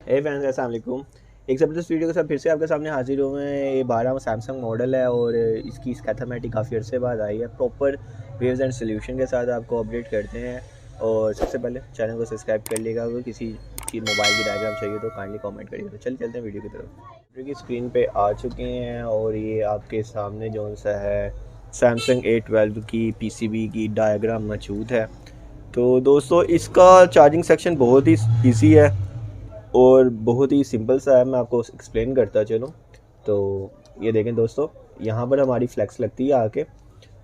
हे friends, अस्सलाम वालेकुम। एक ज़बरदस्त वीडियो के साथ फिर से आपके सामने हाजिर हुए हैं। ये 12वां सैमसंग मॉडल है और इसकी स्कैथोमेटिक काफ़ी अर्से बाद आई है। प्रॉपर वेव्स एंड सोल्यूशन के साथ आपको अपडेट करते हैं। और सबसे पहले चैनल को सब्सक्राइब कर लीजिएगा। अगर किसी चीज़ मोबाइल की डायग्राम चाहिए तो काइंडली कमेंट करिएगा। तो चलते हैं वीडियो की तरफ। वीडियो की स्क्रीन पे आ चुके हैं और ये आपके सामने जो सा है सैमसंग A12 की PCB की डायग्राम मौजूद है। तो दोस्तों, इसका चार्जिंग सेक्शन बहुत ही ईजी है और बहुत ही सिंपल सा है। मैं आपको एक्सप्लेन करता चलूँ तो ये देखें दोस्तों, यहाँ पर हमारी फ्लैक्स लगती है आके।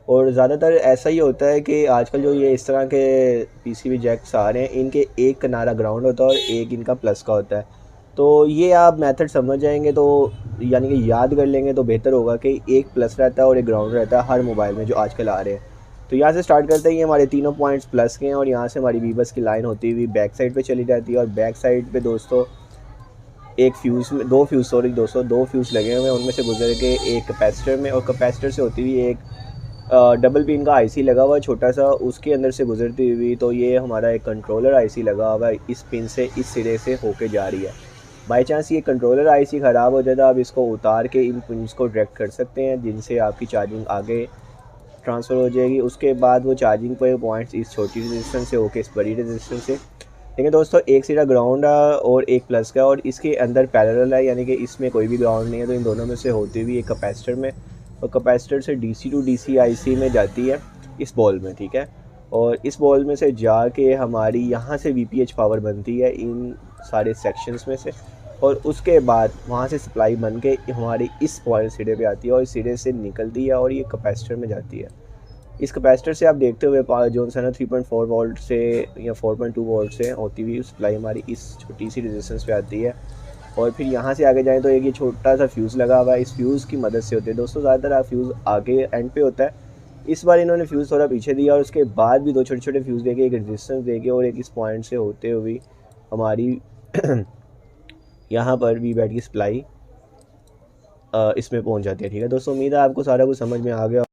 और ज़्यादातर ऐसा ही होता है कि आजकल जो ये इस तरह के पीसीबी जैक्स आ रहे हैं, इनके एक किनारा ग्राउंड होता है और एक इनका प्लस का होता है। तो ये आप मेथड समझ जाएंगे तो यानी कि याद कर लेंगे तो बेहतर होगा कि एक प्लस रहता है और एक ग्राउंड रहता है हर मोबाइल में जो आजकल आ रहे हैं। तो यहाँ से स्टार्ट करते ही हमारे तीनों पॉइंट्स प्लस के हैं और यहाँ से हमारी वीबस की लाइन होती हुई बैक साइड पे चली जाती है। और बैक साइड पे दोस्तों एक फ्यूज़ में दो फ्यूज़ सॉरी दोस्तों दो फ्यूज़ लगे हुए हैं, उनमें से गुजर के एक कैपेसिटर में और कैपेसिटर से होती हुई एक डबल पिन का आईसी लगा हुआ है छोटा सा, उसके अंदर से गुजरती हुई तो ये हमारा एक कंट्रोलर आईसी लगा हुआ है। इस पिन से इस सिरे से होके जा रही है। बाई चांस ये कंट्रोलर आईसी ख़राब हो जाए तो आप इसको उतार के इन पिन्स को डायरेक्ट कर सकते हैं, जिनसे आपकी चार्जिंग आगे ट्रांसफ़र हो जाएगी। उसके बाद वो चार्जिंग पे पॉइंट्स इस छोटी रेजिस्टेंस से होके इस बड़ी रेजिस्टेंस से। देखिए दोस्तों, एक सिरा ग्राउंड है और एक प्लस का, और इसके अंदर पैरेलल है, यानी कि इसमें कोई भी ग्राउंड नहीं है। तो इन दोनों में से होती हुई एक कैपेसिटर में, और कैपेसिटर से डीसी टू डीसी आईसी में जाती है इस बॉल में, ठीक है। और इस बॉल में से जाके हमारी यहाँ से वीपीएच पावर बनती है इन सारे सेक्शंस में से, और उसके बाद वहाँ से सप्लाई बन के हमारी इस पॉइंट सिरे पे आती है और इस सिरे से निकलती है और ये कैपेसिटर में जाती है। इस कैपेसिटर से आप देखते हुए जो है ना 3.4 वोल्ट से या 4.2 वोल्ट से होती हुई सप्लाई हमारी इस छोटी सी रेजिस्टेंस पे आती है। और फिर यहाँ से आगे जाएँ तो एक ये छोटा सा फ्यूज़ लगा हुआ है। इस फ्यूज़ की मदद से होते हैं दोस्तों, ज़्यादातर आप फ्यूज़ आगे एंड पे होता है। इस बार इन्होंने फ्यूज़ थोड़ा पीछे दिया और उसके बाद भी दो छोटे छोटे फ्यूज़ देके एक रेजिस्टेंस देके और एक इस पॉइंट से होते हुए हमारी यहाँ पर वी बैट की सप्लाई इसमें पहुँच जाती है। ठीक है दोस्तों, उम्मीद है आपको सारा कुछ समझ में आ गया।